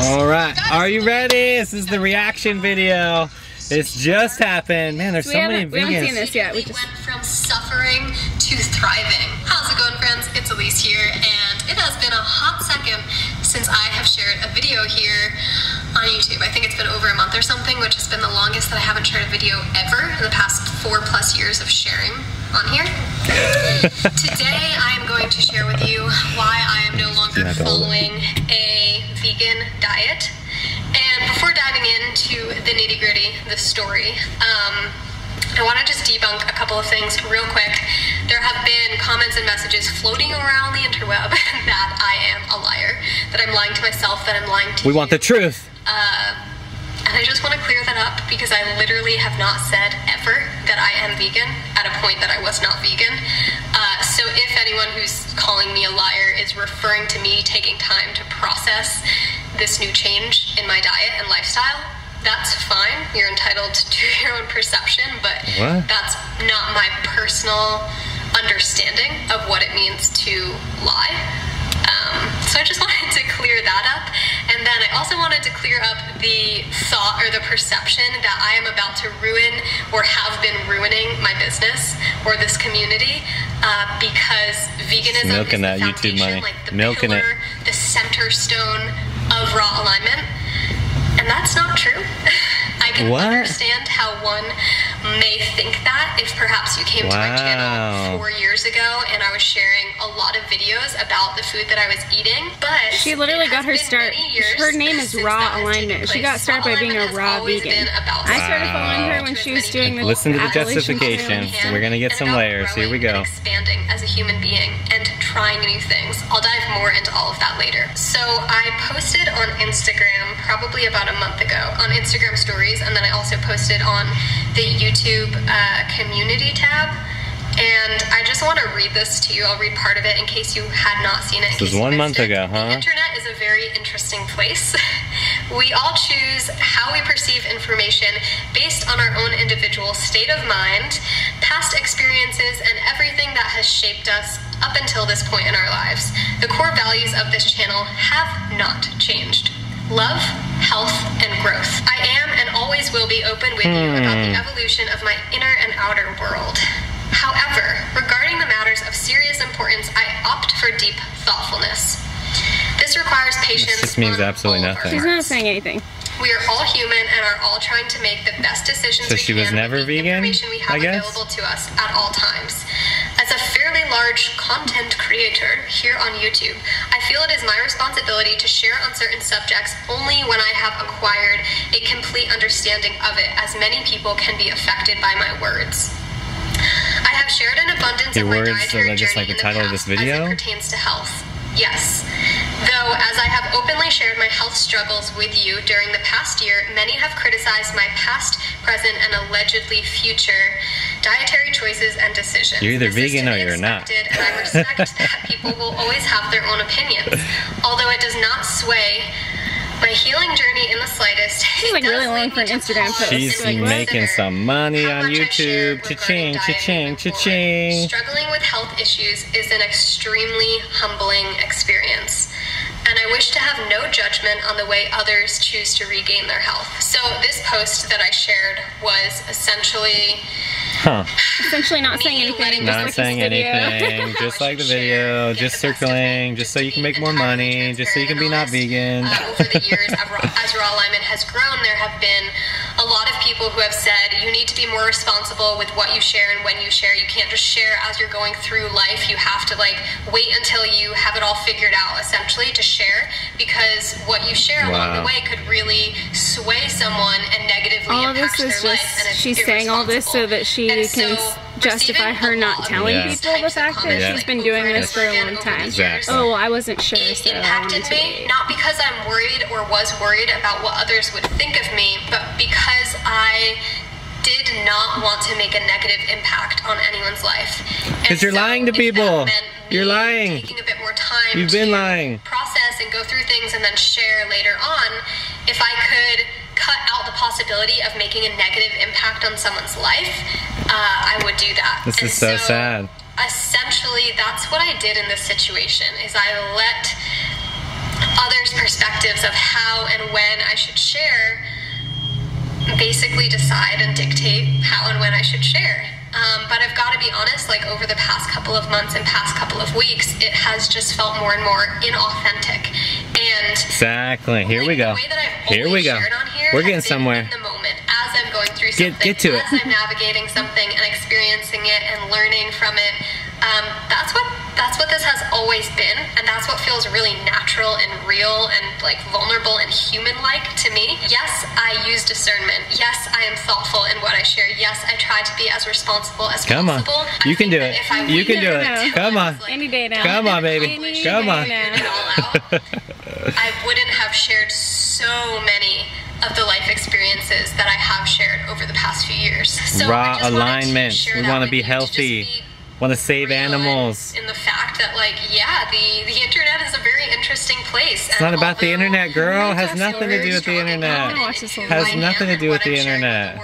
Alright, are you ready? This is the reaction video. This just happened. Man, there's so many vegans. We haven't seen this yet. We just went from suffering to thriving. How's it going, friends? It's Elise here, and it has been a hot second since I have shared a video here on YouTube. I think it's been over a month or something, which has been the longest that I haven't shared a video ever in the past 4+ years of sharing on here. Today, I am going to share with you why I am no longer following a vegan diet. And before diving into the nitty-gritty, the story, I want to just debunk a couple of things real quick. There have been comments and messages floating around the interweb that I am a liar, that I'm lying to myself, that I'm lying to you. We want the truth. And I just want to clear that up because I literally have not said ever that I am vegan at a point that I was not vegan. So if anyone who's calling me a liar is referring to me taking time to process this new change in my diet and lifestyle, that's fine. You're entitled to your own perception, but that's not my personal understanding of what it means to lie. So I just wanted to clear that up. And then I also wanted to clear up the thought or the perception that I am about to ruin or have been ruining my business or this community because veganism is the foundation, like the pillar, the center stone of raw alignment. And that's not true. I can understand how one may think that if perhaps you came to my channel 4 years ago and I was sharing a lot of videos about the food that I was eating, but she literally got her start. Her name is Raw Alignment. She got started by being a raw vegan. I started following her when she was doing the Listen to the justification. We're gonna get some layers. Here we go. Expanding as a human being and trying new things. I'll dive more into all of that later. So I posted on Instagram probably about a month ago on Instagram stories, and then I also posted on the YouTube community tab. And I just want to read this to you. I'll read part of it in case you had not seen it. This was 1 month ago, huh? The internet is a very interesting place. We all choose how we perceive information based on our own individual state of mind, past experiences, and everything that has shaped us up until this point in our lives. The core values of this channel have not changed. Love, health, and growth. I am and always will be open with you about the evolution of my inner and outer world. However, regarding the matters of serious importance, I opt for deep thoughtfulness. This requires patience. This means absolutely nothing. She's not saying anything. We are all human and are all trying to make the best decisions so she was never vegan, information we have available to us at all times. As a fairly large content creator here on YouTube, I feel it is my responsibility to share on certain subjects only when I have acquired a complete understanding of it, as many people can be affected by my words. I have shared an abundance of my dietary journey in the past as it pertains to health. Yes. Though, as I have openly shared my health struggles with you during the past year, many have criticized my past, present, and allegedly future dietary choices and decisions. You're either vegan or you're not. And I respect that people will always have their own opinions, although it does not sway my healing journey in the slightest. She's like really long for an Instagram post. She's making some money on YouTube. Cha-ching, cha-ching, cha-ching. Struggling with health issues is an extremely humbling experience. And I wish to have no judgment on the way others choose to regain their health. So this post that I shared was essentially essentially not saying anything. Not saying anything, just like the video, just circling, just so you can make more money, just so you can be not vegan. Over the years, as Raw Alignment has grown, there have been a lot of people who have said you need to be more responsible with what you share and when you share. You can't just share as you're going through life. You have to like wait until you have it all figured out, essentially, to share, because what you share along the way could really sway someone and negatively impact their life. And it's she's saying all this so that she can justify her not telling people the fact that she's been doing this for a long time. Oh, I wasn't sure, so it impacted me, not because I'm worried or was worried about what others would think of me, but because I did not want to make a negative impact on anyone's life. Because you're lying to people. You're lying. Taking a bit more time You've been lying. Process and go through things and then share later on. If I could cut out the possibility of making a negative impact on someone's life, I would do that. This is so sad. Essentially, that's what I did in this situation, is I let others' perspectives perspectives of how and when I should share basically decide and dictate how and when I should share. But I've got to be honest, like over the past couple of months and past couple of weeks, it has just felt more and more inauthentic. And exactly, here we go. Here we go. We're getting somewhere. In the moment, as I'm going through something, get to it. As I'm navigating something and experiencing it and learning from it. That's what this has always been, and that's what feels really natural and real and like vulnerable and human-like to me. Yes, I use discernment. Yes, I am thoughtful in what I share. Yes, I try to be as responsible as possible. Come on, you can do it. You can do it. Come on. Any day now. Come on, baby. Come on. I wouldn't have shared so many of the life experiences that I have shared over the past few years. So raw alignment. We want to be healthy. Want to save animals. In the fact that, like, yeah, the internet is a very interesting place. It's not about the internet, girl. Has nothing to do with the internet. Has nothing to do with the internet.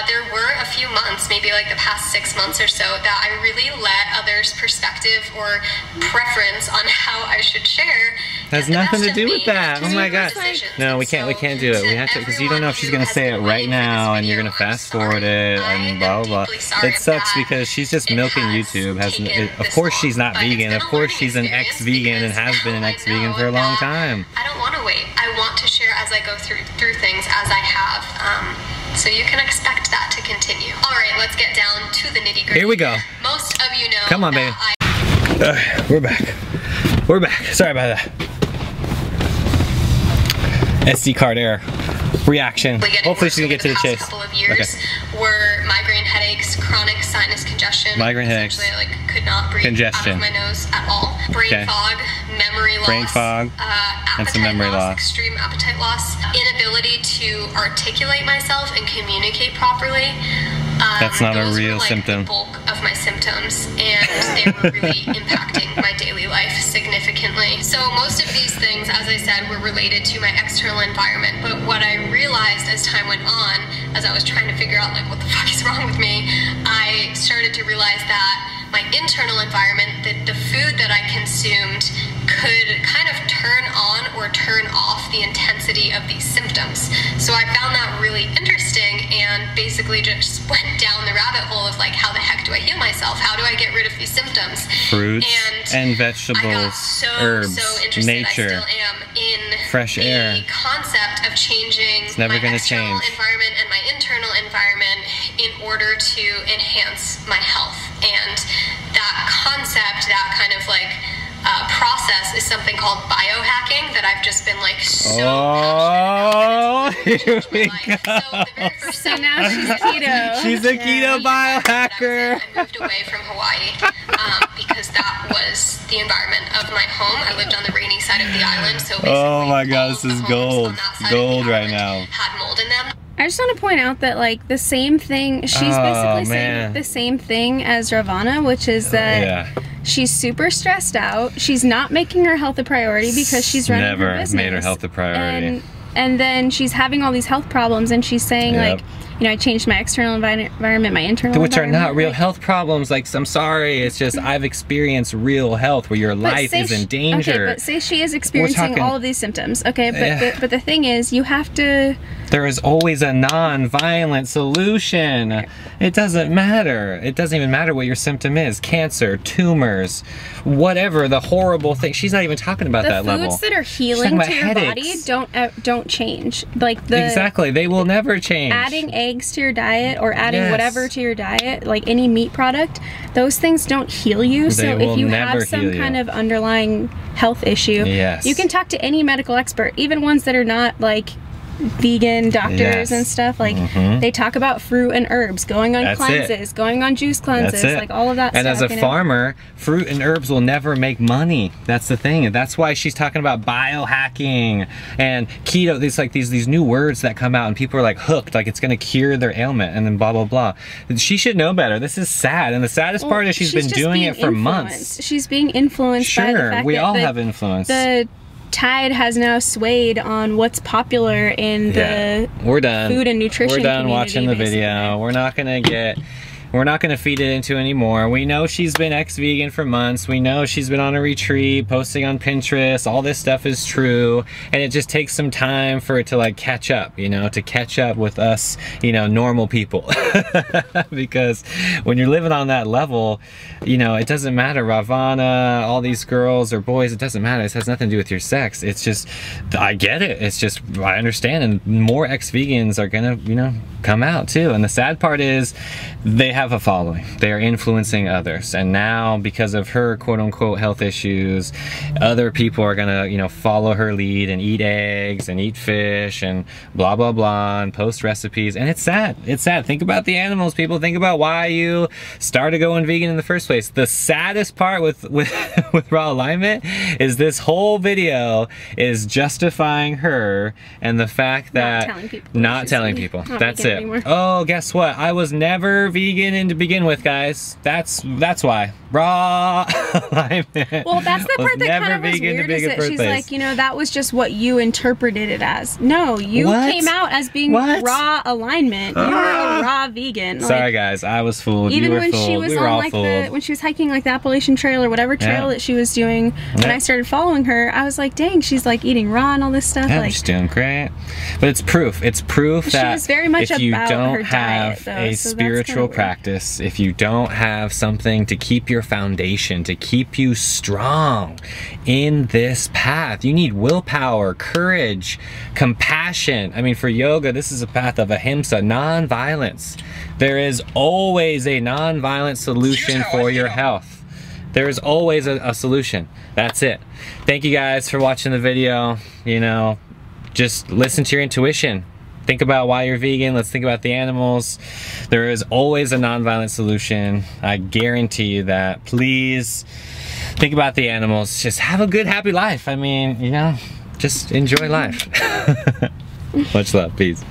There were a few months, maybe like the past 6 months or so, that I really let others' perspective or preference on how I should share. Has nothing to do with that. Oh my god. No, we can't do it. We have to, because you don't know if she's gonna say it right now, and you're gonna fast forward it and blah blah blah. It sucks because she's just milking YouTube. Of course she's not vegan. Of course she's an ex-vegan and has been an ex-vegan for a long time. I don't want to wait. I want to share as I go through things as I have. So you can expect that to continue. All right, let's get down to the nitty-gritty. Here we go. Most of you know. Come on, baby. We're back. We're back. Sorry about that. SD card error. Reaction. Hopefully she can get to the chase. Couple of years were migraine headaches, chronic sinus congestion. Migraine headaches. I like could not breathe out of my nose at all. Brain fog, memory loss. Brain fog. And some memory loss. Extreme appetite loss. Inability to articulate myself and communicate properly. That's not a real like symptom. The bulk of my symptoms, and they were really impacting my daily life significantly. So most of these things, as I said, were related to my external environment. But what I realized as time went on, as I was trying to figure out like what the fuck is wrong with me, I started to realize that my internal environment, the food that I consumed, could kind of turn on or turn off the intensity of these symptoms. So I found that really interesting and basically just went down the rabbit hole of like, how the heck do I heal myself? How do I get rid of these symptoms? Fruits and vegetables, herbs, nature, I still am in fresh air. The concept of changing my external environment and my internal environment in order to enhance my health. And that concept, that kind of like process is something called biohacking that I've just been like so here we go. So now she's keto. She's a keto biohacker. I moved away from Hawaii because that was the environment of my home. I lived on the rainy side of the island, so basically oh my god, this is gold. Gold right now. Had mold in them. I just want to point out that like the same thing, she's basically saying the same thing as Ravana, which is that she's super stressed out. She's not making her health a priority because she's running her business. Never made her health a priority. And then she's having all these health problems, and she's saying like, you know, I changed my external environment, my internal which environment. Are not real health problems. Like, I'm sorry, it's just I've experienced real health where your life is in danger. Okay, but say she is experiencing all of these symptoms. Okay, but the thing is, you have to. There is always a non-violent solution. It doesn't matter. It doesn't even matter what your symptom is. Cancer, tumors, whatever the horrible thing. She's not even talking about that level. The foods that are healing to your body don't change. Like exactly, they will never change. Adding eggs to your diet or adding whatever to your diet, like any meat product, those things don't heal you. So if you have some kind of underlying health issue, you can talk to any medical expert, even ones that are not like vegan doctors and stuff. Like they talk about fruit and herbs, going on cleanses, going on juice cleanses, like all of that stuff. And as a farmer, fruit and herbs will never make money. That's the thing. That's why she's talking about biohacking and keto. These like these new words that come out and people are like hooked, like it's gonna cure their ailment and then blah blah blah. She should know better. This is sad, and the saddest part is she's been doing it for months. She's being influenced by the fact we that all have influence. The tide has now swayed on what's popular in the we're done. Food and nutrition. We're done watching the video. We're not gonna get We're not gonna feed it into anymore. We know she's been ex-vegan for months. We know she's been on a retreat, posting on Pinterest. All this stuff is true. And it just takes some time for it to like catch up, you know, to catch up with us, you know, normal people. Because when you're living on that level, you know, it doesn't matter, Ravana, all these girls or boys, it doesn't matter. It has nothing to do with your sex. It's just, I get it. It's just, I understand. And more ex-vegans are gonna, you know, come out too. And the sad part is they have a following. They are influencing others. And now because of her quote unquote health issues, other people are gonna, you know, follow her lead and eat eggs and eat fish and blah, blah, blah, and post recipes. And it's sad. It's sad. Think about the animals, people. Think about why you started going vegan in the first place. The saddest part with raw alignment is this whole video is justifying her and the fact that not telling people. That's it. Anymore. Oh, guess what? I was never vegan to begin with, guys. That's why. Raw alignment. Well, that's the part that kind of was weird, is that she's like, you know, that was just what you interpreted it as. No, you came out as being raw alignment. You were a raw vegan. Sorry, like, guys, I was fooled. Even you were when fooled. she was we were on all like fooled. when she was hiking like the Appalachian Trail or whatever trail that she was doing, when I started following her, I was like, dang, she's like eating raw and all this stuff. Yeah, like, she's doing great. But it's proof. It's proof that she was very much if you about don't her have diet, though, a spiritual practice, if you don't have something to keep your foundation, to keep you strong in this path, you need willpower, courage, compassion. I mean, for yoga, this is a path of ahimsa, non-violence. There is always a non-violent solution for your health. There is always a solution. That's it. Thank you guys for watching the video. You know, just listen to your intuition. Think about why you're vegan. Let's think about the animals. There is always a non-violent solution. I guarantee you that. Please think about the animals. Just have a good, happy life. I mean, you know, just enjoy life. Much love. Peace.